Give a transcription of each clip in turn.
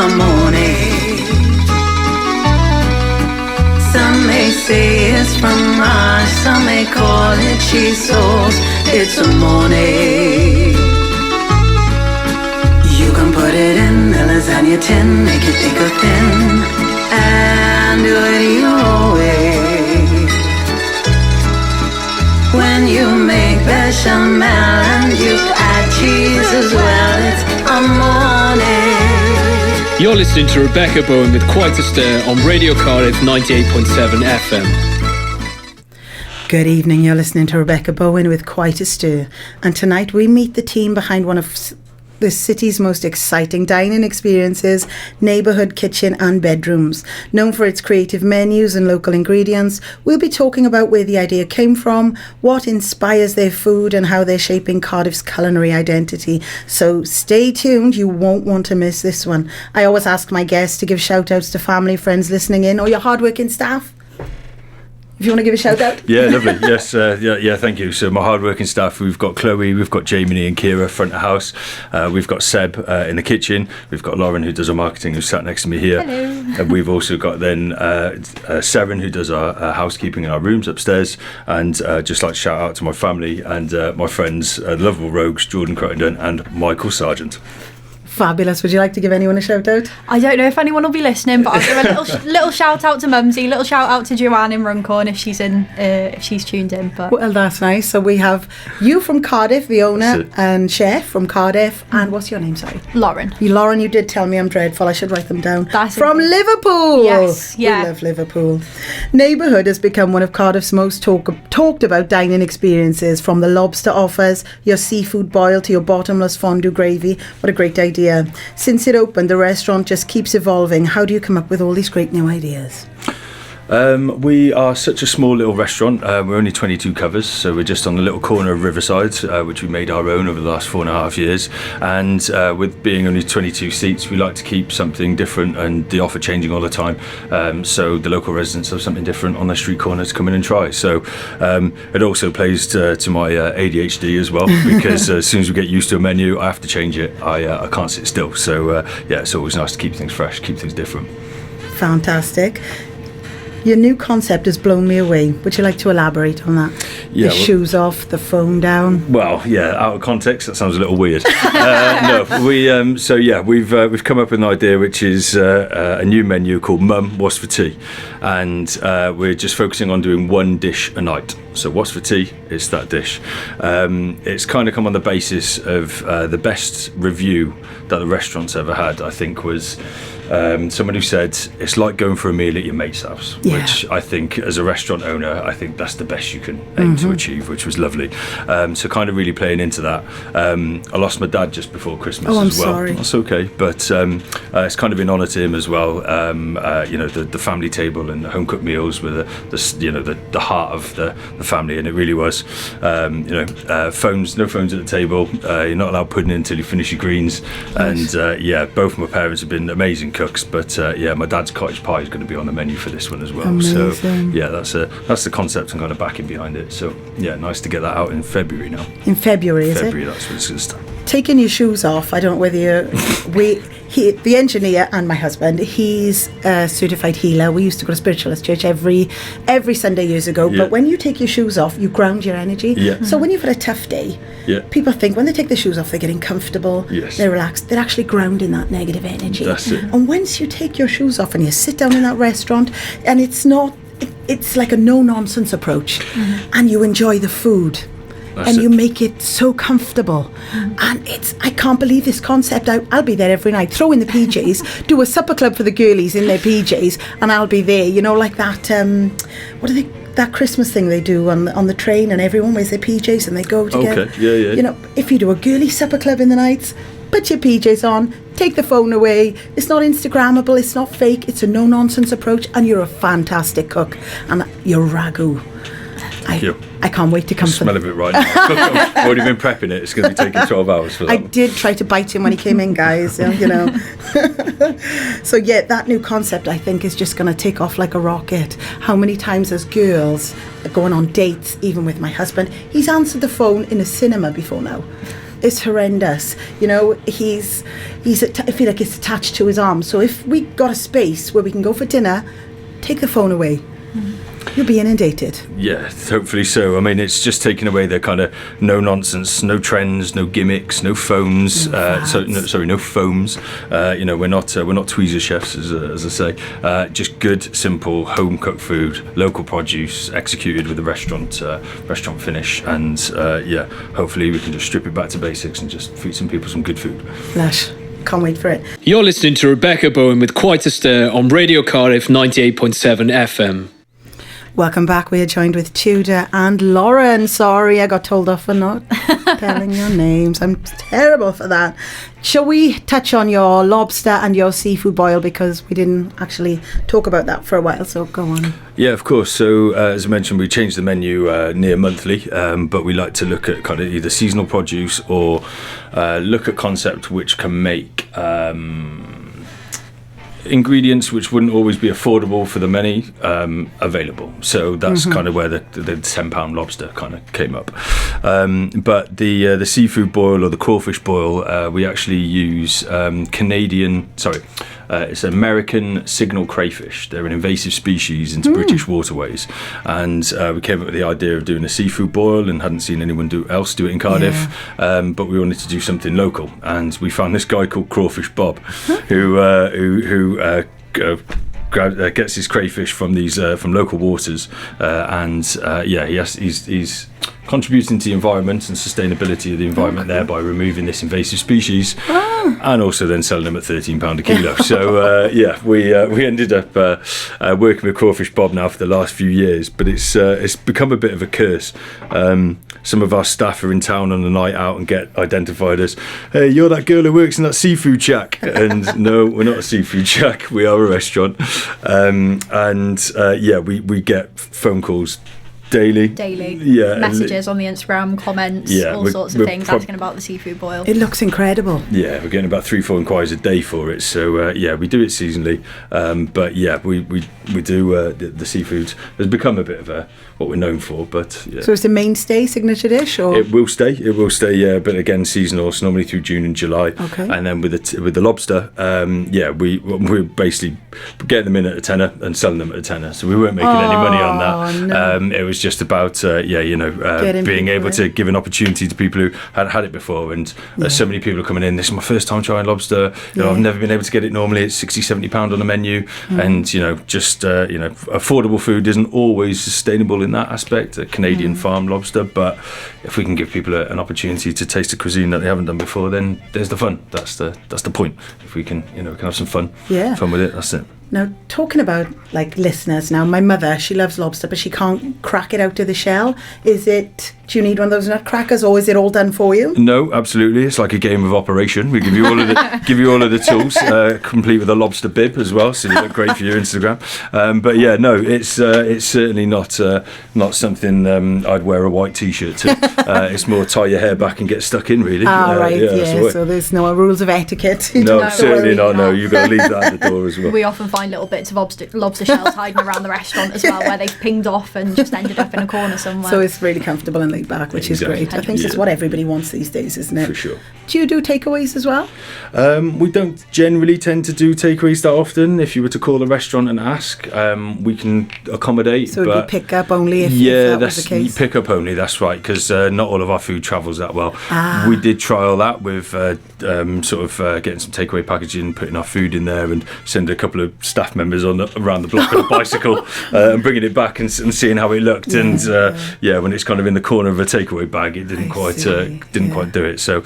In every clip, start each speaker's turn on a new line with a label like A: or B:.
A: a morning. Some may say it's from Mars, some may call it cheese sauce. It's a morning. You can put it in a lasagna tin, make it thick or thin, and do it your way. When you make bechamel and you add cheese as well, it's a morning.
B: You're listening to Rebecca Bowen with Quite a Stir on Radio Cardiff 98.7 FM.
C: Good evening, you're listening to Rebecca Bowen with Quite a Stir. And tonight we meet the team behind one of the city's most exciting dining experiences, Neighbourhood Kitchen and Bedrooms. Known for its creative menus and local ingredients, we'll be talking about where the idea came from, what inspires their food and how they're shaping Cardiff's culinary identity. So stay tuned, you won't want to miss this one. I always ask my guests to give shout outs to family, friends listening in, or your hardworking staff. If you want to give a shout out.
D: Yeah, lovely. Yes, yeah, thank you. So my hard-working staff, we've got Chloe, we've got Jamie and Kira, front of house. We've got Seb in the kitchen. We've got Lauren, who does our marketing, who's sat next to me here.
E: Hello.
D: And we've also got then Seren, who does our housekeeping in our rooms upstairs. And just like to shout out to my family and my friends, the lovable rogues, Jordan Crittenden and Michael Sargent.
C: Fabulous. Would you like to give anyone a shout out?
E: I don't know if anyone will be listening, but I'll give a little shout out to Mumsy, little shout out to Joanne in Runcorn if she's tuned in. But
C: well, that's nice. So we have you from Cardiff, the owner and chef from Cardiff, and what's your name? Sorry,
E: Lauren.
C: Lauren, you did tell me I'm dreadful. I should write them down.
E: That's
C: from
E: okay.
C: Liverpool.
E: Yes, yeah.
C: We love Liverpool. Neighbourhood has become one of Cardiff's most talked about dining experiences. From the lobster offers, your seafood boil to your bottomless fondue gravy. What a great idea. Since it opened, the restaurant just keeps evolving. How do you come up with all these great new ideas?
D: We are such a small little restaurant. We're only 22 covers, so we're just on the little corner of Riverside, which we made our own over the last 4.5 years. And with being only 22 seats, we like to keep something different and the offer changing all the time. So the local residents have something different on their street corner to come in and try. So it also plays to my ADHD as well, because as soon as we get used to a menu, I have to change it. I can't sit still. So yeah, it's always nice to keep things fresh, keep things different.
C: Fantastic. Your new concept has blown me away. Would you like to elaborate on that?
D: Yeah,
C: the shoes off, the phone down.
D: Well, yeah, out of context, that sounds a little weird. No, we've come up with an idea which is a new menu called Mum, What's for Tea, and we're just focusing on doing one dish a night. So what's for tea? It's that dish. It's kind of come on the basis of the best review that the restaurant's ever had. I think was someone who said it's like going for a meal at your mate's house, which I think as a restaurant owner, I think that's the best you can aim to achieve, which was lovely. So kind of really playing into that. I lost my dad just before Christmas as well.
C: I'm sorry.
D: That's okay, but it's kind of in honour to him as well. The family table and the home cooked meals were the heart of the family, and it really was. Phones, no phones at the table. You're not allowed pudding until you finish your greens. Nice. And both of my parents have been amazing cooks, but my dad's cottage pie is going to be on the menu for this one as well.
C: Amazing.
D: So yeah, that's the concept and kind of backing behind it. So yeah, nice to get that out in February now.
C: In February, is it?
D: February, that's when it's going to start.
C: Taking your shoes off, I don't know whether the engineer and my husband, he's a certified healer. We used to go to Spiritualist Church every Sunday years ago. But when you take your shoes off, you ground your energy.
D: Yeah.
C: So when you've had a tough day, people think when they take their shoes off, they're getting comfortable, they're relaxed. They're actually grounding that negative energy.
D: That's it.
C: And once you take your shoes off and you sit down in that restaurant, and it's like a no-nonsense approach, and you enjoy the food. You make it so comfortable, and I can't believe this concept. I'll be there every night, throw in the PJs, do a supper club for the girlies in their PJs, and I'll be there, like that that Christmas thing they do on the train, and everyone wears their PJs and they go together.
D: Okay. Yeah.
C: If you do a girly supper club in the nights, put your PJs on, take the phone away. It's not Instagrammable, it's not fake, it's a no-nonsense approach, and you're a fantastic cook, and you're ragu.
D: Thank you.
C: I can't wait to come.
D: I smell of it right now. I've already been prepping it. It's going to be taking 12 hours for that.
C: I did try to bite him when he came in, guys. So yeah, that new concept I think is just going to take off like a rocket. How many times as girls going on dates, even with my husband, he's answered the phone in a cinema before now. is horrendous. You know, I feel like it's attached to his arm. So if we got a space where we can go for dinner, take the phone away. You'll be inundated.
D: Yeah, hopefully so. I mean, it's just taking away the kind of no nonsense, no trends, no gimmicks, no phones. No foams. You know, we're not tweezer chefs, as I say. Just good, simple, home cooked food, local produce, executed with a restaurant finish, and hopefully we can just strip it back to basics and just feed some people some good food.
C: Lush. Can't wait for it.
B: You're listening to Rebecca Bowen with Quite a Stir on Radio Cardiff 98.7 FM.
C: Welcome back. We are joined with Tudor and Lauren. Sorry, I got told off for not telling your names. I'm terrible for that. Shall we touch on your lobster and your seafood boil, because we didn't actually talk about that for a while, so go on.
D: Yeah, of course. So as I mentioned, we changed the menu near monthly, but we like to look at kind of either seasonal produce or look at concept which can make ingredients which wouldn't always be affordable for the many available. So that's kind of where the £10 lobster kind of came up. But the seafood boil or the crawfish boil, we actually use it's American signal crayfish. They're an invasive species into British waterways, and we came up with the idea of doing a seafood boil and hadn't seen anyone else do it in Cardiff. But we wanted to do something local, and we found this guy called Crawfish Bob, who gets his crayfish from these from local waters, he's contributing to the environment and sustainability of the environment there by removing this invasive species, and also then selling them at £13 a kilo. So we ended up working with Crawfish Bob now for the last few years, but it's become a bit of a curse. Some of our staff are in town on a night out and get identified as, "Hey, you're that girl who works in that seafood shack." And no, we're not a seafood shack. We are a restaurant. We get phone calls daily.
E: Messages on the Instagram, comments, all sorts of things asking about the seafood boil.
C: It looks incredible.
D: Yeah, we're getting about 3-4 inquiries a day for it. So we do it seasonally, we do the seafood has become a bit of what we're known for. But yeah.
C: So it's a mainstay signature dish, or
D: it will stay. Yeah, but again seasonal. So normally through June and July.
C: Okay.
D: And then with the lobster, we basically get them in at a tenner and selling them at a tenner. So we weren't making any money on that.
C: No.
D: It was just about being able to give an opportunity to people who hadn't had it before, and so many people are coming in. This is my first time trying lobster. I've never been able to get it normally. It's £60-70 on a menu, and affordable food isn't always sustainable in that aspect. A Canadian farm lobster, but if we can give people an opportunity to taste a cuisine that they haven't done before, then there's the fun. That's the point. If we can can have some fun with it. That's it.
C: Now, talking about like listeners, now my mother, she loves lobster, but she can't crack it out of the shell. Do you need one of those nutcrackers, or is it all done for you?
D: No, absolutely. It's like a game of Operation. We give you all of the tools, complete with a lobster bib as well, so you look great for your Instagram. It's certainly not something I'd wear a white T-shirt to. It's more tie your hair back and get stuck in, really.
C: So there's no rules of etiquette.
D: No, certainly not. No, you've got to leave that at the door as well.
E: We often find little bits of lobster shells hiding around the restaurant as well, where they've pinged off and just ended up in a corner somewhere.
C: So it's really comfortable and laid back, which is great. I think it's what everybody wants these days, isn't it?
D: For sure.
C: Do you do takeaways as well?
D: We don't generally tend to do takeaways that often. If you were to call a restaurant and ask, we can accommodate.
C: So it'd be pick up only if that was the case?
D: Pick up only, that's right, because not all of our food travels that well. We did trial that with getting some takeaway packaging, putting our food in there and sending a couple of staff members around the block on a bicycle and bringing it back and seeing how it looked. And when it's kind of in the corner of a takeaway bag, it didn't quite do it. So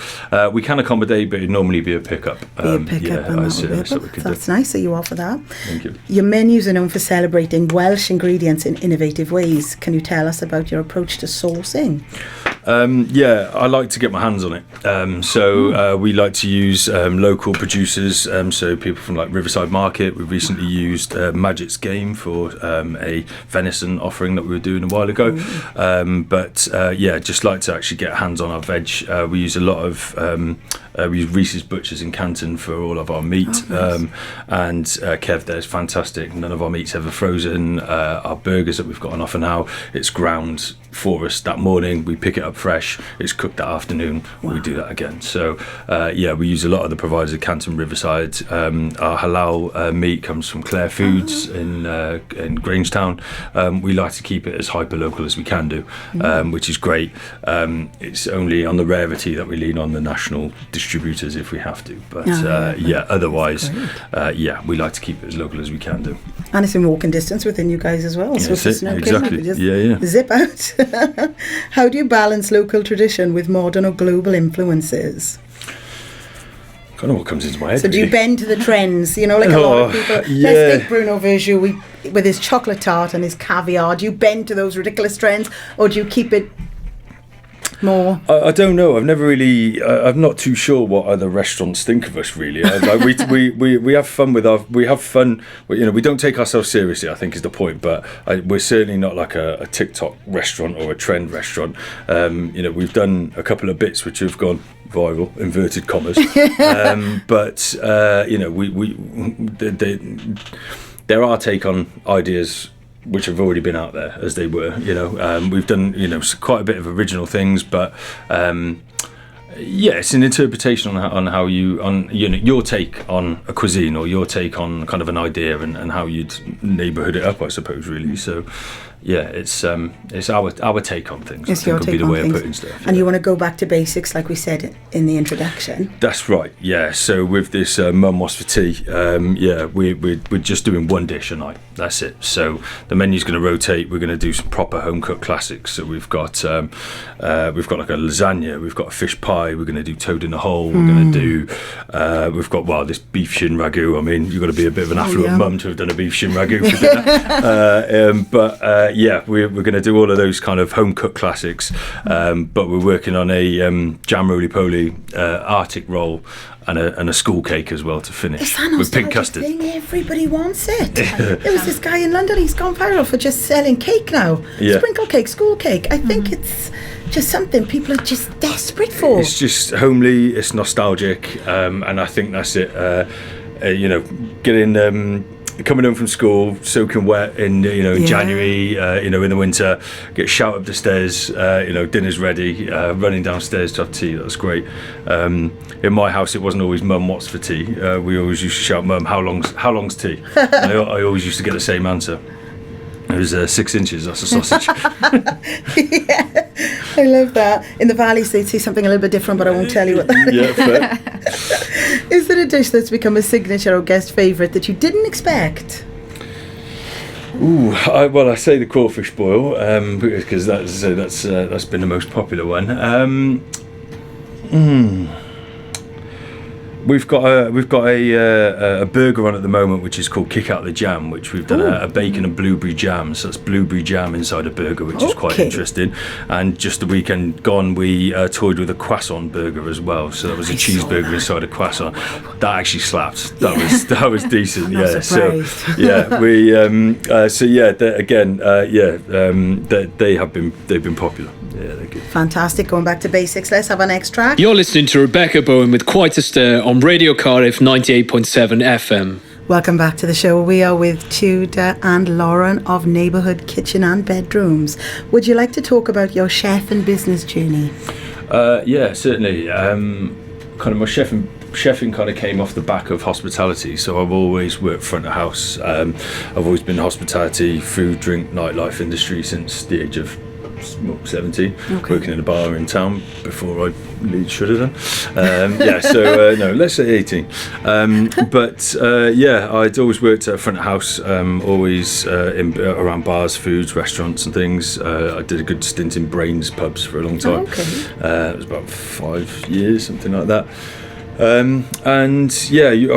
D: we can accommodate, but it'd normally be a pickup.
C: That's nice that you offer that.
D: Thank you.
C: Your menus are known for celebrating Welsh ingredients in innovative ways. Can you tell us about your approach to sourcing?
D: I like to get my hands on it. We like to use local producers, so people from like Riverside Market. We recently used Magic's Game for a venison offering that we were doing a while ago. Just like to actually get hands on our veg. We use a lot of we use Reese's Butchers in Canton for all of our meat. And Kev there is fantastic. None of our meat's ever frozen. Our burgers that we've got on offer now, it's ground for us that morning. We pick it up fresh. It's cooked that afternoon. We do that again. So we use a lot of the providers at Canton Riverside. Our halal meat comes from Claire Foods in Grangetown. We like to keep it as hyper local as we can do, which is great. It's only on the rarity that we lean on the national distributors if we have to. But otherwise, we like to keep it as local as we can do.
C: And it's in walking distance within you guys as well. So it's no
D: exactly.
C: Just zip out. How do you balance local tradition with modern or global influences?
D: I don't know what comes into my head.
C: So do you bend to the trends? You know, like a lot of people. Let's take Bruno Verjou with his chocolate tart and his caviar. Do you bend to those ridiculous trends, or do you keep it more?
D: I don't know. I've never really. I'm not too sure what other restaurants think of us. Really, we have fun with our. We have fun. You know, we don't take ourselves seriously, I think is the point. But we're certainly not like a TikTok restaurant or a trend restaurant. You know, we've done a couple of bits which have gone viral, inverted commas. But you know, they're our take on ideas which have already been out there as they were. You know, we've done, you know, quite a bit of original things, but it's an interpretation on how you know, your take on a cuisine or your take on kind of an idea and how you'd neighbourhood it up, I suppose, really. So it's our take on things.
C: It's
D: I think
C: your
D: would
C: take
D: be the
C: on
D: way
C: things.
D: of putting stuff.
C: And you want to go back to basics, like we said in the introduction.
D: That's right. Yeah. So with this Mum What's for Tea, we're just doing one dish a night. That's it. So the menu's going to rotate. We're going to do some proper home cooked classics. So we've got like a lasagna. We've got a fish pie. We're going to do toad in the hole. We're going to do. We've got this beef shin ragu. I mean, you've got to be a bit of an affluent mum to have done a beef shin ragu for dinner. We're going to do all of those kind of home cooked classics. But we're working on a jam roly-poly Arctic roll and a school cake as well to finish with pink custard.
C: Thing. Everybody wants it. There was this guy in London, he's gone viral for just selling cake now. Sprinkle cake, school cake. I think it's just something people are just desperate for.
D: It's just homely, it's nostalgic, and I think that's it. You know, coming home from school, soaking wet in January, in the winter, get shout up the stairs, dinner's ready, running downstairs to have tea. That's great. In my house, it wasn't always Mum, what's for tea? We always used to shout, Mum, how long's tea? I always used to get the same answer. It was 6 inches, that's a sausage.
C: Yeah, I love that. In the valleys, they'd say something a little bit different, but I won't tell you what that is.
D: Fair.
C: Is there a dish that's become a signature or guest favourite that you didn't expect?
D: I say the crawfish boil because that's been the most popular one. We've got a burger on at the moment which is called Kick Out the Jam, which we've done a bacon and blueberry jam. So that's blueberry jam inside a burger, which is quite interesting. And just the weekend gone, we toyed with a croissant burger as well. So that was a cheeseburger inside a croissant. That actually slapped. That was decent. Yeah. They've been popular. Yeah, they're good.
C: Fantastic. Going back to basics, let's have our next track.
B: You're listening to Rebecca Bowen with Quite a Stir on Radio Cardiff 98.7 FM.
C: Welcome back to the show. We are with Tudor and Lauren of Neighbourhood Kitchen and Bedrooms. Would you like to talk about your chef and business journey?
D: Yeah, certainly. Kind of my chefing kind of came off the back of hospitality, so I've always worked front of house. I've always been in the hospitality, food, drink, nightlife industry since the age of 17, working in a bar in town before I should have done. Let's say 18. I'd always worked at front of house, always around bars, foods, restaurants and things. I did a good stint in Brains pubs for a long time. It was about 5 years, something like that. I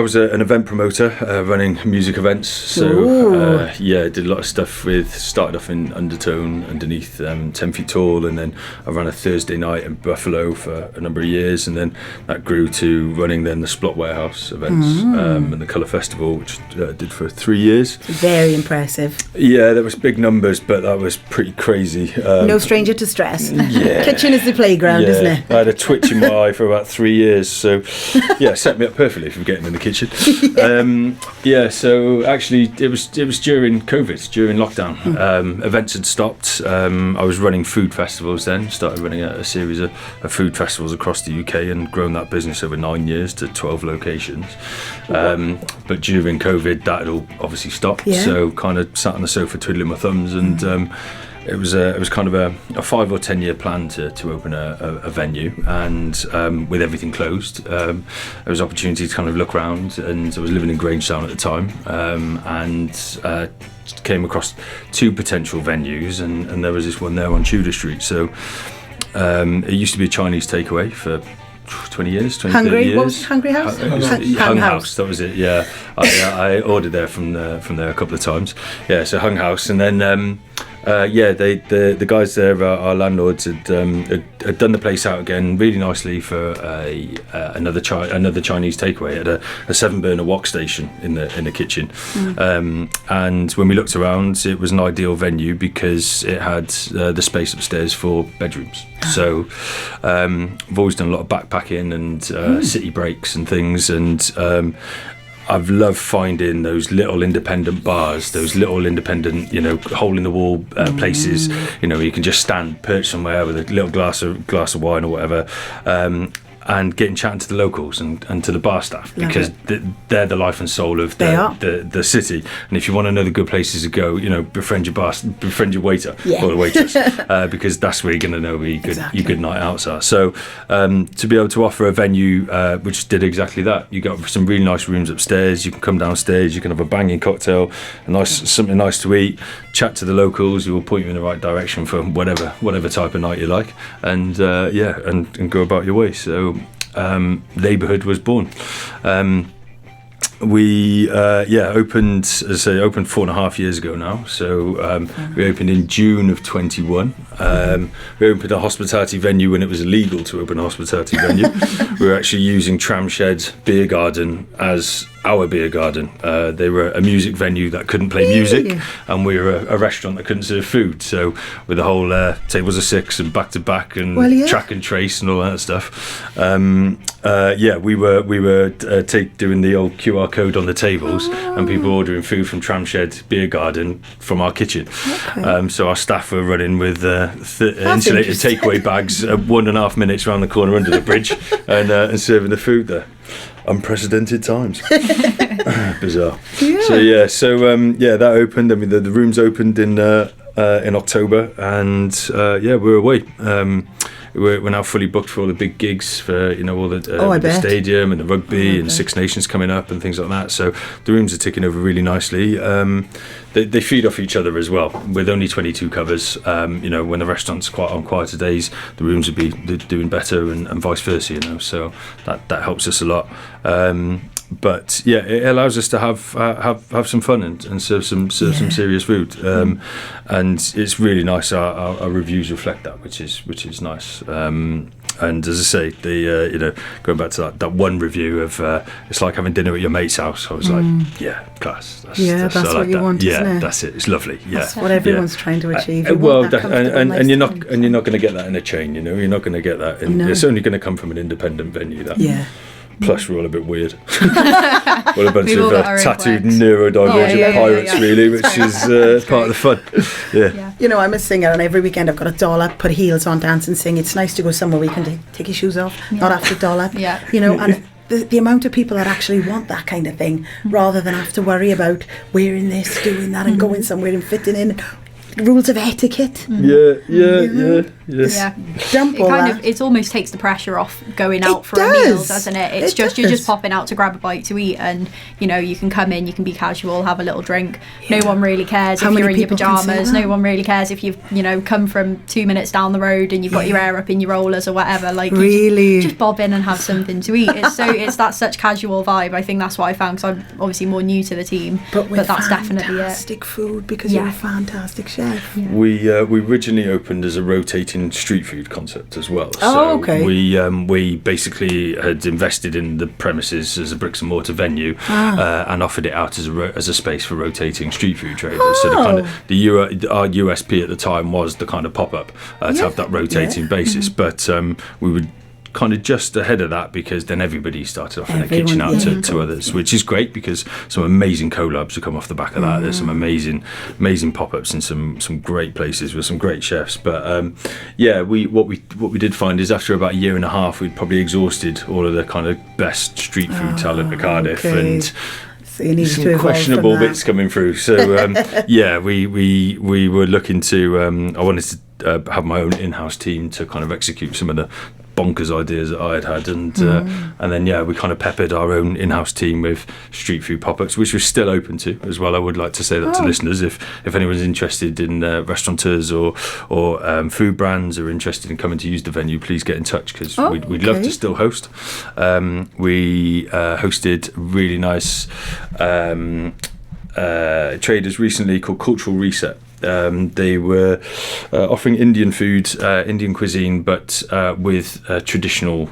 D: was an event promoter running music events, so I did a lot of stuff started off in Undertone underneath 10 Feet Tall, and then I ran a Thursday night in Buffalo for a number of years, and then that grew to running then the Splot Warehouse events and the Colour Festival, which I did for 3 years.
C: Very impressive.
D: Yeah, there was big numbers, but that was pretty crazy.
C: No stranger to stress.
D: Yeah.
C: Kitchen is the playground, isn't it?
D: I had a twitch in my eye for about 3 years, so set me up perfectly for getting in the kitchen. So actually it was during COVID, during lockdown. Events had stopped. I was running food festivals then, started running a series of food festivals across the UK and grown that business over 9 years to 12 locations. But during COVID, that had all obviously stopped.
C: Yeah.
D: So kind of sat on the sofa twiddling my thumbs, and it was kind of a 5 or 10 year plan to open a venue, and with everything closed, there was opportunity to kind of look around, and I was living in Grangetown at the time, and came across 2 potential venues, and there was this one there on Tudor Street. So it used to be a Chinese takeaway for 20 years, 30 years.
C: What was it, Hungry House?
D: Hung House, that was it, yeah. I ordered there from there a couple of times. Yeah, so Hung House, and then the guys there, our landlords, had done the place out again really nicely for another Chinese takeaway at a 7-burner wok station in the kitchen. And when we looked around, it was an ideal venue because it had the space upstairs for bedrooms. So I've always done a lot of backpacking and city breaks and things, and I've loved finding those little independent bars, those little independent, hole in the wall places, you can just stand perched somewhere with a little glass of wine or whatever, and getting chatting to the locals and to the bar staff, because they're the life and soul of the city. And if you want to know the good places to go, befriend your waiter or the waitress, because that's where you're going to know where your good night outs are. So to be able to offer a venue which did exactly that, you got some really nice rooms upstairs. You can come downstairs, you can have a banging cocktail, something nice to eat, chat to the locals who will point you in the right direction for whatever type of night you like, and and go about your way. So Neighbourhood was born. We opened 4.5 years ago now. So we opened in June of 21. We opened a hospitality venue when it was illegal to open a hospitality venue. We were actually using Tramshed Beer Garden as our beer garden. They were a music venue that couldn't play music, and we were a restaurant that couldn't serve food. So with the whole tables of 6 and back to back and track and trace and all that stuff, we were doing the old QR code on the tables, and people ordering food from Tramshed Beer Garden from our kitchen. So our staff were running with insulated takeaway bags 1.5 minutes around the corner under the bridge, and serving the food there. Unprecedented times. Bizarre. So that opened. I mean, the rooms opened in October, and we're away. We're now fully booked for all the big gigs for all the stadium and the rugby and Six Nations coming up and things like that. So the rooms are ticking over really nicely. They feed off each other as well. With only 22 covers, when the restaurant's on quieter days, the rooms would be doing better, and vice versa. So that helps us a lot. But it allows us to have some fun and serve some serious food, and it's really nice. Our reviews reflect that, which is nice. And as I say, going back to that one review of it's like having dinner at your mate's house. I was like, class. That's
C: what you want.
D: Yeah,
C: isn't it?
D: That's it. It's lovely. Yeah,
C: that's what everyone's trying to achieve.
D: And you're not going to get that in a chain. You're not going to get that. It's only going to come from an independent venue. Plus, we're all a bit weird. We're a bunch of tattooed neurodivergent pirates, really, which is part of the fun. Yeah.
C: I'm a singer, and every weekend I've got a doll up, put heels on, dance and sing. It's nice to go somewhere where you can take your shoes off, not after doll up. And the amount of people that actually want that kind of thing, rather than have to worry about wearing this, doing that, and going somewhere and fitting in. Rules of etiquette. Dump all that.
E: It almost takes the pressure off going out for a meal, doesn't it? It's you're just popping out to grab a bite to eat, and you can come in, you can be casual, have a little drink. No one really cares if you're in your pajamas. No one really cares if you've come from 2 minutes down the road and you've got your hair up in your rollers or whatever. Like, really, just bob in and have something to eat. It's that such casual vibe. I think that's what I found, because I'm obviously more new to the team, but that's definitely it.
C: Fantastic food, because you're a fantastic chef.
D: We originally opened as a rotating street food concept as well. We basically had invested in the premises as a bricks and mortar venue, and offered it out as a space for rotating street food traders. So our USP at the time was the kind of pop up to have that rotating basis. But we would kind of just ahead of that, because then everybody started offering their kitchen out to others, which is great, because some amazing collabs have come off the back of that. There's some amazing pop-ups in some great places with some great chefs. But what we did find is after about a year and a half, we'd probably exhausted all of the kind of best street food talent at Cardiff, and some questionable bits coming through. So we were looking to. I wanted to have my own in-house team to kind of execute some of the bonkers ideas that I had, and then we kind of peppered our own in-house team with street food pop-ups, which we're still open to as well. I would like to say that to listeners, if anyone's interested in restaurateurs or food brands, or interested in coming to use the venue, please get in touch, because we'd love to still host. We hosted really nice traders recently called Cultural Reset. They were offering Indian food, Indian cuisine, but with traditional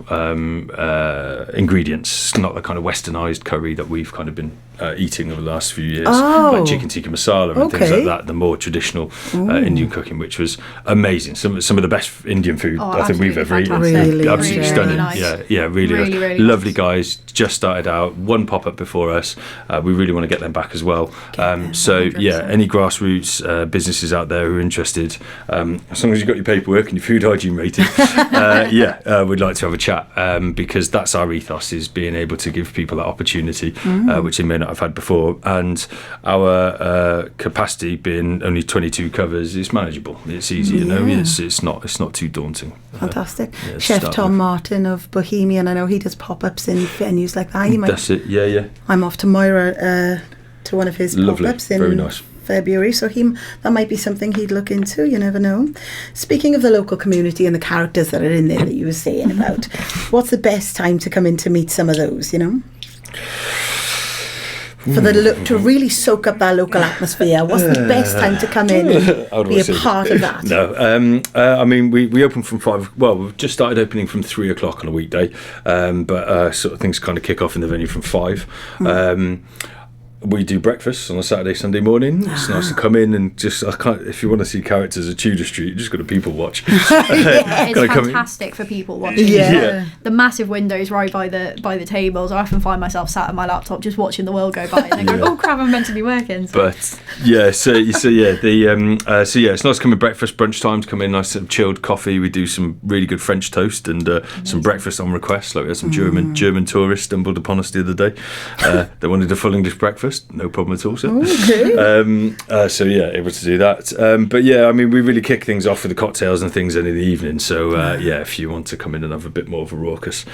D: ingredients, not the kind of westernised curry that we've kind of been eating over the last few years, like chicken tikka masala and things like that, the more traditional Indian cooking, which was amazing. Some of the best Indian food I think we've ever eaten.
C: Really,
D: absolutely stunning.
E: Nice.
D: Really lovely
E: nice.
D: Guys, just started out, one pop-up before us. We really want to get them back as well. Any grassroots businesses out there who are interested, as long as you've got your paperwork and your food hygiene rating, we'd like to have a chat, because that's our ethos, is being able to give people that opportunity, which they may not have had before. And our capacity being only 22 covers is manageable. It's easy, it's not too daunting.
C: Fantastic. Chef Tom Martin of Bohemian, I know he does pop-ups in venues like that.
D: That's it. Yeah.
C: I'm off to Moira to one of his pop-ups in
D: very nice.
C: February, so that might be something he'd look into. You never know. Speaking of the local community and the characters that are in there that you were saying about, what's the best time to come in to meet some of those? For to really soak up that local atmosphere, what's the best time to come in and be a part of that?
D: No, we open from 5. Well, we've just started opening from 3 o'clock on a weekday, but sort of things kind of kick off in the venue from 5. We do breakfast on a Saturday, Sunday morning. It's nice to come in and just, if you want to see characters at Tudor Street, you just got to people watch.
E: It's fantastic for people watching. The massive windows right by the tables. I often find myself sat at my laptop just watching the world go by, and then going, "Oh crap, I'm meant to be working." So.
D: But it's nice to come in breakfast, brunch time, to come in nice chilled coffee. We do some really good French toast and some breakfast on request. Like we had some German tourists stumbled upon us the other day. They wanted a full English breakfast. No problem at all, sir. Able to do that. We really kick things off with the cocktails and things in the evening. So if you want to come in and have a bit more of a raucous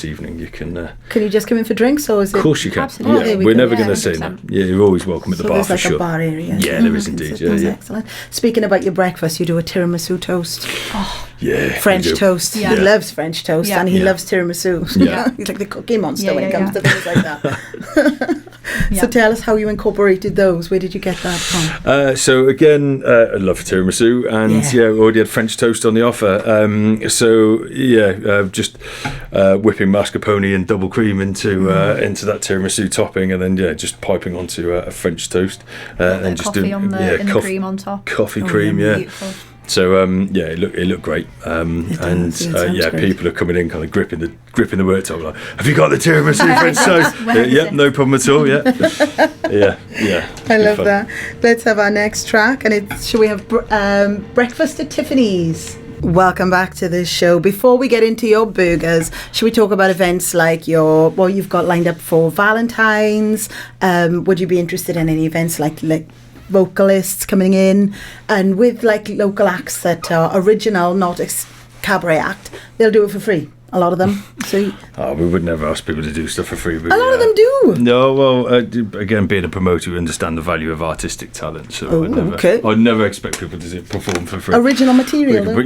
D: evening, you can.
C: Can you just come in for drinks, or is it?
D: Of course you can.
E: Absolutely.
D: We're never going to say no. Yeah, you're always welcome at the bar for sure.
C: There's like a bar area.
D: Yeah, there is indeed.
C: Excellent. Speaking about your breakfast, you do a tiramisu toast. French toast.
E: Yeah.
C: He loves French toast, and he loves tiramisu.
D: Yeah.
C: He's like the cookie monster when it comes to things like that. So tell us how you incorporated those. Where did you get that from?
D: So again, I love tiramisu, and we already had French toast on the offer. Just whipping mascarpone and double cream into that tiramisu topping, and then just piping onto a French toast, and then just
E: coffee
D: doing
E: on the cream on top.
D: Coffee cream,
E: Beautiful.
D: So it looked great, people are coming in kind of gripping the worktop like, have you got the tiramisu French toast? No problem at all.
C: I love that. Let's have our next track, and should we have breakfast at Tiffany's? Welcome back to the show. Before we get into your burgers, should we talk about events like you've got lined up for Valentine's? Would you be interested in any events like vocalists coming in, and with like local acts that are original, not a cabaret act? They'll do it for free, a lot of them. So
D: we would never ask people to do stuff for free.
C: A lot of them do.
D: No, well, again, being a promoter, we understand the value of artistic talent. So I'd never expect people to perform for free.
C: Original material. Go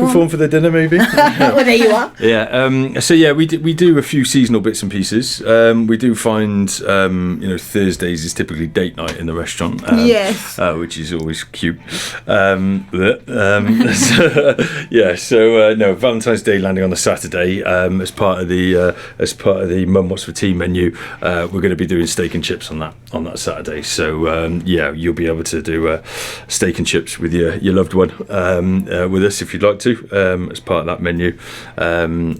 D: perform
C: on.
D: for their dinner, maybe.
C: Well, there you are.
D: We do a few seasonal bits and pieces. We do find, Thursdays is typically date night in the restaurant. Which is always cute. Valentine's Day landing on the Saturday as part of the Mum What's for Tea menu. We're going to be doing steak and chips on that Saturday. So you'll be able to do steak and chips with your loved one with us if you'd like to as part of that menu.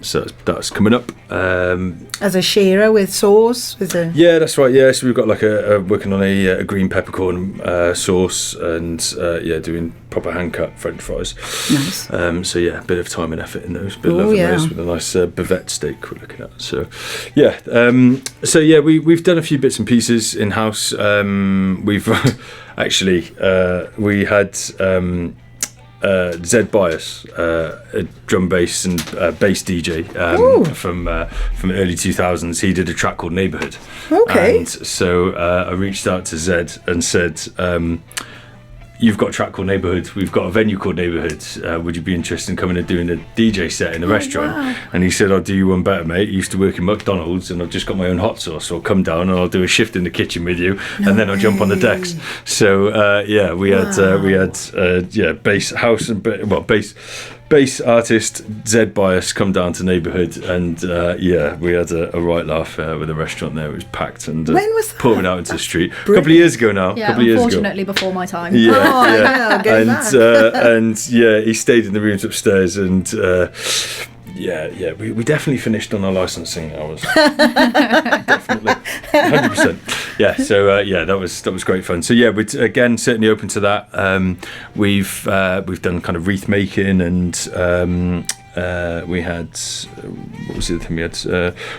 D: So that's coming up.
C: As a sharer with sauce?
D: Yeah, that's right. Yeah, so we've got like working on a green peppercorn sauce and doing proper hand cut French fries.
C: Nice.
D: So a bit of time and effort in those. Bit of love in those with a nice bavette steak we're looking at. So we've done a few bits and pieces in house. We've actually we had Zed Bias, a drum bass and bass DJ from early 2000s. He did a track called Neighbourhood.
C: Okay.
D: And so I reached out to Zed and said, you've got a track called Neighbourhood, we've got a venue called Neighbourhood, would you be interested in coming and doing a DJ set in a restaurant?
C: Wow.
D: And he said, I'll do you one better, mate. I used to work in McDonald's and I've just got my own hot sauce, so I'll come down and I'll do a shift in the kitchen with you, and then I'll jump on the decks. So we had bass house and bass artist Zed Bias come down to Neighbourhood, and we had a right laugh with the restaurant there. It was packed and
C: when was that?
D: pouring out into the street. A couple of years ago now.
E: Yeah, unfortunately before my time.
D: And he stayed in the rooms upstairs, and we definitely finished on our licensing hours. Definitely, 100%. Yeah, so that was great fun. So we're again certainly open to that. We've done kind of wreath making, and we had what was the other thing we had?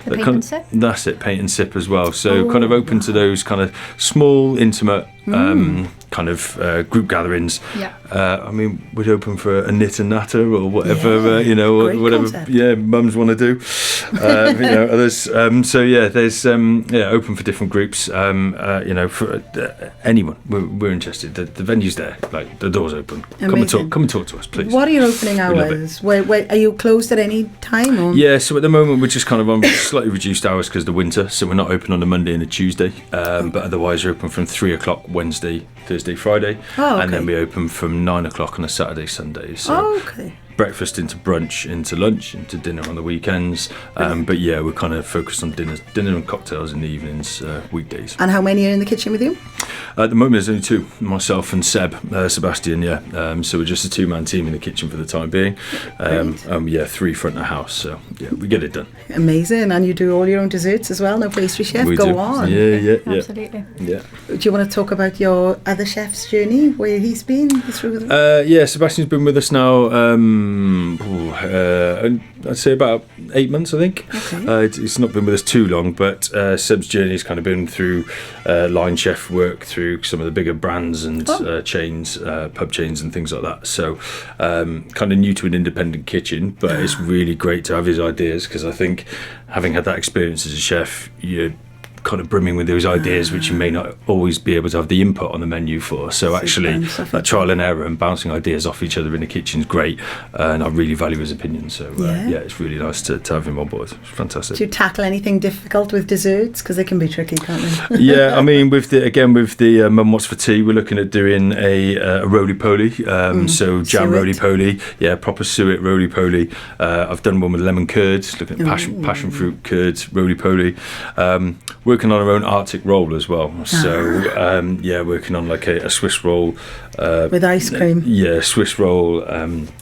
E: Paint and sip.
D: That's it, paint and sip as well. So kind of open to those kind of small, intimate kind of group gatherings.
E: Yeah.
D: I mean, we'd open for a knit and natter or whatever,
C: great
D: whatever.
C: concept.
D: Yeah, mums want to do. Others. There's open for different groups. For anyone, we're interested. The venue's there, like the door's open.
C: Amazing.
D: Come and talk to us, please.
C: What are your opening hours? Where are you closed at any time? Or?
D: Yeah, so at the moment we're just kind of on slightly reduced hours because of the winter, so we're not open on a Monday and a Tuesday, but otherwise we're open from 3:00 Wednesday, Thursday, Friday, and then we open from 9:00 on a Saturday, Sunday. So breakfast into brunch, into lunch, into dinner on the weekends. But we're kind of focused on dinner and cocktails in the evenings, weekdays.
C: And how many are in the kitchen with you?
D: At the moment there's only two, myself and Sebastian. So we're just a two-man team in the kitchen for the time being. Three front of the house. So we get it done.
C: Amazing. And you do all your own desserts as well? No pastry chef?
D: We
C: Go
D: do.
C: on.
D: Yeah.
E: Absolutely.
D: Yeah.
C: Do you want to talk about your other chef's journey, where he's been through them?
D: Sebastian's been with us now. I'd say about 8 months, I think.
C: Okay.
D: It's not been with us too long, but Seb's journey has kind of been through line chef work, through some of the bigger brands and chains, pub chains and things like that. So kind of new to an independent kitchen, but it's really great to have his ideas, because I think having had that experience as a chef, you're kind of brimming with those ideas which you may not always be able to have the input on the menu for. So actually that trial and error and bouncing ideas off each other in the kitchen is great, and I really value his opinion. So it's really nice to have him on board. It's fantastic.
C: Do you tackle anything difficult with desserts? Because they can be tricky, can't they?
D: Yeah, I mean with the Mum What's for Tea, we're looking at doing a roly-poly, so jam roly-poly, proper suet roly-poly. I've done one with lemon curd, looking at passion fruit curd roly-poly. Working on our own Arctic roll as well. So working on like a Swiss roll
C: with ice cream.
D: Swiss roll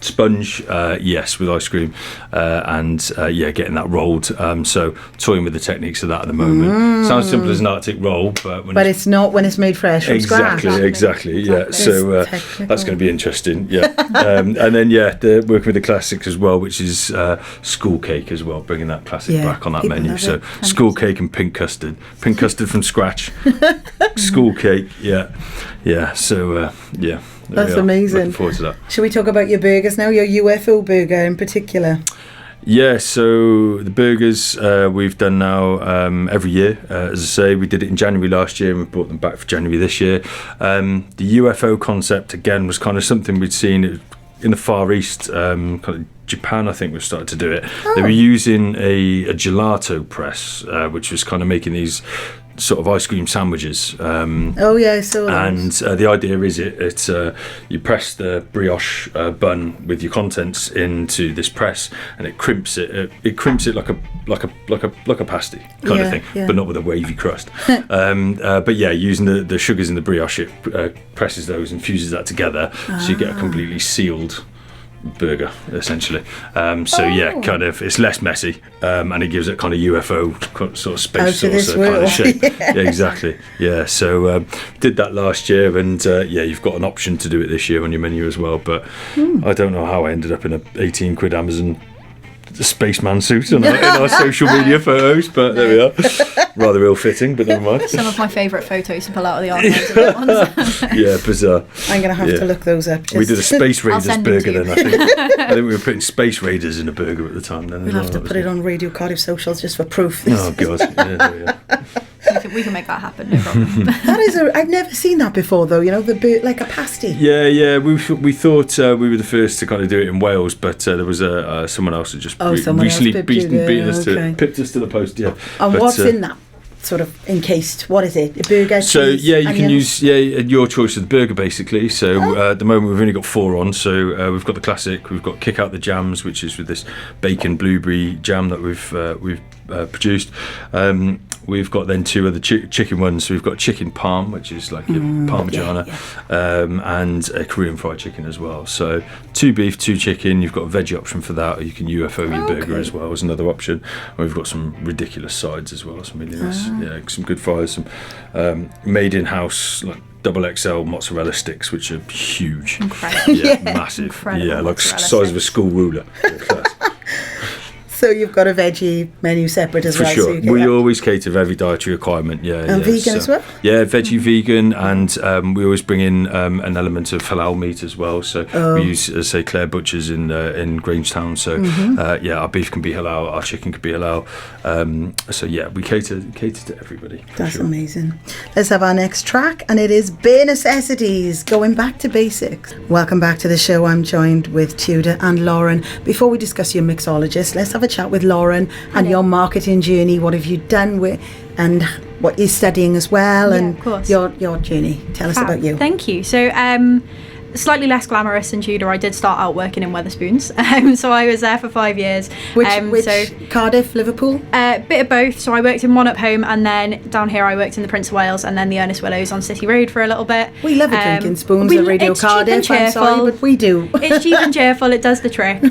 D: sponge. Yes, with ice cream, and getting that rolled. So toying with the techniques of that at the moment. Sounds simple as an Arctic roll, but
C: it's not when it's made fresh from scratch.
D: Exactly. Yeah. So that's going to be interesting. Yeah. And then working with the classics as well, which is school cake as well, bringing that classic back on that menu. So school cake and pink custard from scratch. School cake. So
C: that's amazing.
D: Looking forward to that.
C: Shall we talk about your burgers now? Your UFO burger in particular.
D: Yeah, so the burgers we've done now every year. As I say, we did it in January last year and we brought them back for January this year. The UFO concept, again, was kind of something we'd seen in the Far East, kind of Japan, I think, we've started to do it. They were using a gelato press, which was kind of making these sort of ice cream sandwiches.
C: Oh yeah, I saw those.
D: And the idea is you press the brioche bun with your contents into this press, and it crimps it. It crimps it like a pasty kind of thing, but not with a wavy crust. But yeah, using the sugars in the brioche, it presses those and fuses that together, so you get a completely sealed burger essentially. Kind of it's less messy, and it gives it kind of UFO sort of space saucer kind of shape. Yeah, exactly. Yeah, so did that last year, and you've got an option to do it this year on your menu as well, but I don't know how I ended up in a 18 quid Amazon spaceman suit in our social media photos, but there we are. Rather ill-fitting, but never mind.
E: Some of my favourite photos to pull out of the archives.
D: Yeah, bizarre.
C: I'm going to have to look those up.
D: We did a Space Raiders burger then, I think. I think we were putting Space Raiders in a burger at the time then.
C: We'll have to put it on Radio Cardiff socials just for proof.
D: Oh, God. Yeah.
E: We can make that happen, no problem.
C: I've never seen that before, though, like a pasty.
D: Yeah, we thought we were the first to kind of do it in Wales, but there was someone else that just recently beaten us pipped us to the post, yeah.
C: And what's in that? Sort of encased. What is it? A burger?
D: So
C: cheese,
D: you
C: onions?
D: can use your choice of the burger basically. So at the moment we've only got 4 on. So we've got the classic. We've got Kick Out the Jams, which is with this bacon blueberry jam that we've produced. We've got then 2 other chicken ones. So we've got chicken parm, which is like your parmigiana, and a Korean fried chicken as well. So 2 beef, 2 chicken. You've got a veggie option for that, or you can UFO your burger as well as another option. And we've got some ridiculous sides as well. Some really nice, some good fries, some made in house like double XL mozzarella sticks, which are huge.
E: Incredible.
D: Yeah, massive.
E: Incredible,
D: like size of a school ruler.
C: So you've got a veggie menu separate as
D: For
C: well.
D: sure. We always cater for every dietary requirement.
C: And vegan as well?
D: Yeah, veggie, vegan, and we always bring in an element of halal meat as well. So we use, as I say, Claire Butchers in Grangetown. So our beef can be halal, our chicken can be halal. We cater to everybody.
C: That's amazing. Let's have our next track, and it is Bare Necessities, going back to basics. Welcome back to the show. I'm joined with Tudor and Lauren. Before we discuss your mixologist, let's have a chat with Lauren and your marketing journey. What have you done with, and what you're studying as well, and
E: of course.
C: your journey. Tell us about you.
E: Thank you. So slightly less glamorous than Tudor. I did start out working in Wetherspoons, so I was there for 5 years.
C: Which Cardiff, Liverpool?
E: Bit of both. So I worked in One Up Home, and then down here I worked in the Prince of Wales, and then the Ernest Willows on City Road for a little bit.
C: We love a drinking spoons at Radio Cardiff. I'm sorry, but we do.
E: It's cheap and cheerful. It does the trick.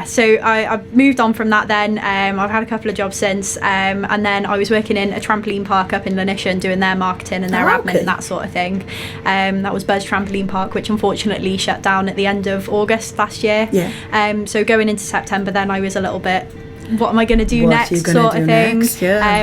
E: So I moved on from that then. I've had a couple of jobs since, and then I was working in a trampoline park up in Lanishan doing their marketing and their admin and that sort of thing. That was Buzz Trampoline Park, which unfortunately shut down at the end of August last year. So going into September then I was a little bit, what am I going to do next sort of thing.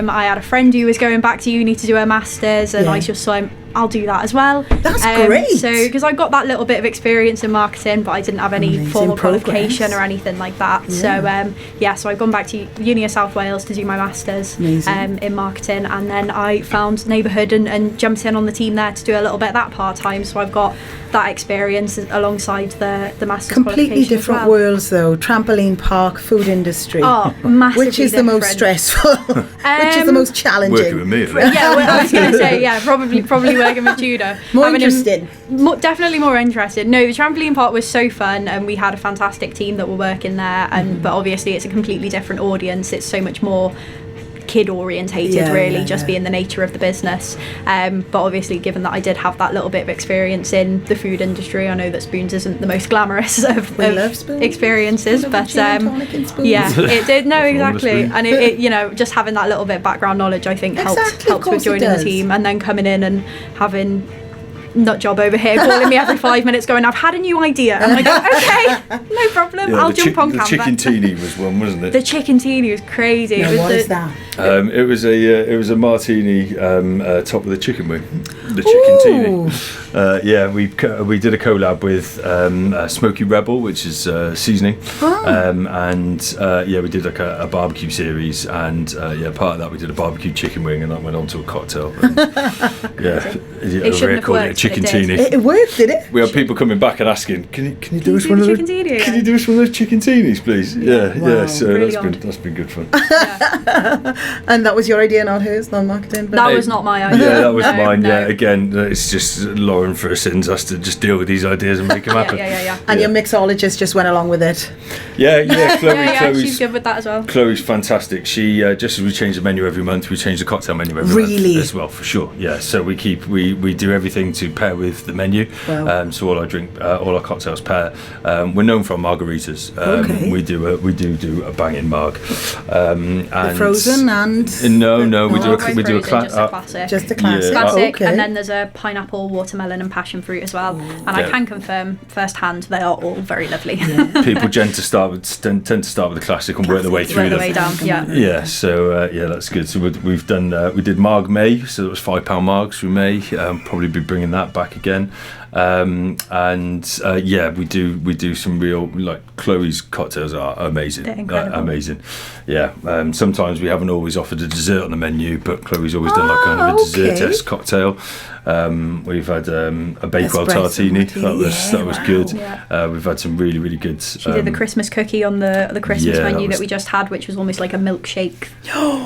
E: I had a friend who was going back to uni to do her masters, and I just saw I'll do that as well.
C: That's great.
E: So because I got that little bit of experience in marketing, but I didn't have any formal qualification or anything like that. So I've gone back to Uni of South Wales to do my masters in marketing, and then I found Neighbourhood and jumped in on the team there to do a little bit of that part time. So I've got that experience alongside the masters.
C: Completely different worlds though. Trampoline park, food industry.
E: Oh, massively
C: Which is
E: different.
C: The most stressful? Which is the most challenging?
D: Working with me.
E: I was going to say probably working with Tudor.
C: More interesting.
E: Definitely more interested. No, the trampoline park was so fun, and we had a fantastic team that were working there. But obviously, it's a completely different audience. It's so much more kid orientated, being the nature of the business. But obviously, given that I did have that little bit of experience in the food industry, I know that Spoons isn't the most glamorous of experiences, but it did. No, exactly. And it just having that little bit of background knowledge, I think helped with joining the team, and then coming in and having nut job over here calling me every 5 minutes going, I've had a new idea. I'm like, okay, no problem, I'll jump on Canva.
D: The chicken teeny was one, wasn't it?
E: The chicken teeny was crazy.
C: What is that?
D: It was a martini top with a chicken wing. The chicken teeny. We did a collab with Smoky Rebel, which is seasoning, and we did like a barbecue series, and part of that we did a barbecue chicken wing, and that went on to a cocktail. And,
E: It shouldn't have worked.
D: Chicken teeny.
C: It worked, did it?
D: We had people coming back and asking, "Can you do us
E: do
D: one
E: the
D: of those?
E: chicken teeny
D: Can you
E: again?"
D: do us one of those chicken teenies, please?" Yeah,
C: Wow.
D: yeah. So
E: Really
D: that's been good fun.
C: And that was your idea, not hers, not marketing. But
E: That was not my idea.
D: Yeah, that was
E: No,
D: mine.
E: no.
D: Yeah, again, it's just Lauren for her sins has to just deal with these ideas and make them happen.
E: Yeah.
C: And your mixologist just went along with it.
D: Yeah. Chloe's,
E: She's good with that as well.
D: Chloe's fantastic. She just as we change the menu every month, we change the cocktail menu every
C: Really?
D: month as well, for sure. Yeah, so we do everything to pair with the menu.
C: Wow.
D: So all our cocktails pair. We're known for our margaritas.
C: Okay.
D: We do a banging marg. And
C: Frozen and
D: no, we do a
E: Just a
D: classic.
E: classic.
C: just a classic.
D: Yeah.
E: Classic,
C: Okay.
E: and then there's a pineapple, watermelon, and passion fruit as well. And I
D: Yeah.
E: can confirm firsthand they are all very lovely.
D: People tend to start with the classic and work their way through
E: Work the
D: them.
E: way down. Yeah.
D: Yeah, so that's good. So we've done we did Marg May, so it was £5 Margs through May. Probably be bringing that back again. We do some real, like, Chloe's cocktails are amazing.
E: They're incredible.
D: Amazing. Yeah. Sometimes we haven't always offered a dessert on the menu, but Chloe's always done like kind of a dessert-esque cocktail. We've had a Bakewell
C: Espresso
D: tartini.
C: martini.
D: That was good.
E: Yeah.
D: We've had some really, really good.
E: She did the Christmas cookie on the Christmas
D: yeah,
E: menu
D: that
E: that we just had, which was almost like a milkshake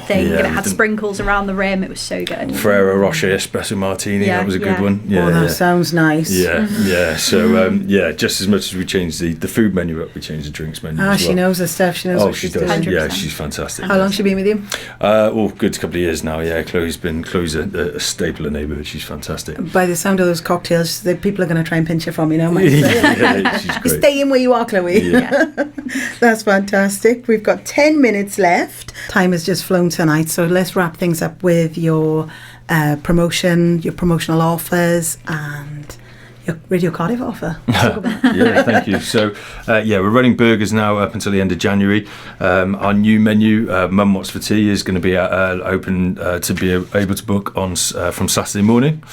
E: thing.
D: Yeah,
E: and it had
D: the-
E: sprinkles around the rim. It was so good.
D: Ferrero Rocher espresso martini.
E: Yeah,
D: That was a good
E: yeah.
D: one. Yeah,
C: Oh, that
D: yeah.
C: sounds nice.
D: Yeah. So just as much as we changed the food menu up, we changed the drinks menu.
C: Ah,
D: as
C: she
D: well.
C: knows her stuff. She knows
D: Oh,
C: what
D: she
C: she's
D: does.
C: doing.
E: 100%.
D: Yeah, she's fantastic.
C: How long she been with you?
D: Good couple of years now. Yeah, Chloe's a staple of Neighbourhood. She's fantastic.
C: By the sound of those cocktails, the people are going to try and pinch her from you now.
D: Yeah, she's great.
C: Stay in where you are, Chloe.
D: Yeah.
C: That's fantastic. We've got 10 minutes left. Time has just flown tonight, so let's wrap things up with your promotion, your promotional offers, and your Radio Cardiff offer.
D: Yeah, thank you. So, we're running burgers now up until the end of January. Our new menu, Mum What's for Tea, is going to be open to be able to book on from Saturday morning.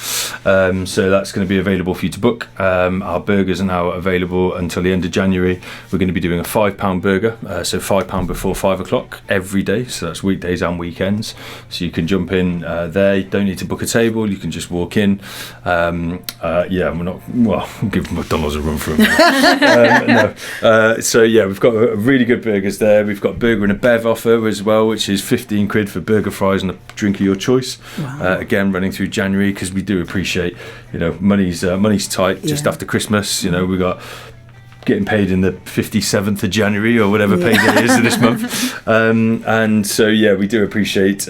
D: So that's going to be available for you to book. Our burgers are now available until the end of January. We're going to be doing a £5 burger, so £5 before 5 o'clock every day. So that's weekdays and weekends. So you can jump in there. You don't need to book a table. You can just walk in. We're not. Well, give McDonald's a run for it. We've got a really good burgers there. We've got burger and a bev offer as well, which is £15 for burger, fries, and a drink of your choice.
C: Wow.
D: Again, running through January, because we do appreciate, money's tight just after Christmas. We got getting paid in the 57th of January or whatever pay day is this month, we do appreciate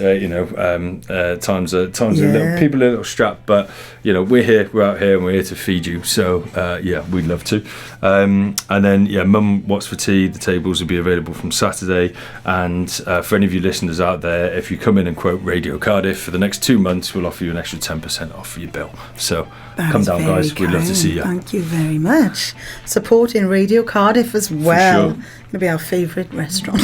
D: times are people are a little strapped, but we're out here and we're here to feed you, so we'd love to. Mum What's for Tea, the tables will be available from Saturday, and for any of you listeners out there, if you come in and quote Radio Cardiff for the next 2 months, we'll offer you an extra 10% off for your bill. So come down, guys, we'd love to see you.
C: Thank you very much. Supporting Radio Cardiff as well.
D: sure.
C: It'll be our favourite restaurant.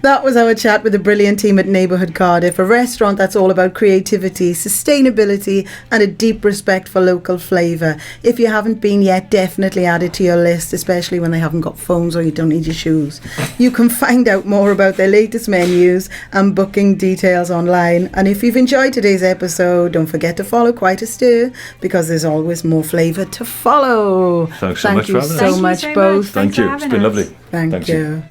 C: That was our chat with the brilliant team at Neighbourhood Cardiff, a restaurant that's all about creativity, sustainability, and a deep respect for local flavour. If you haven't been yet, definitely add it to your list, especially when they haven't got phones or you don't need your shoes. You can find out more about their latest menus and booking details online. And if you've enjoyed today's episode, don't forget to follow Quite a Stir, because there's always more flavour to follow.
D: Thanks so much for having us.
C: Thank you so much, both.
D: Thank you. It's been lovely.
C: Thank you.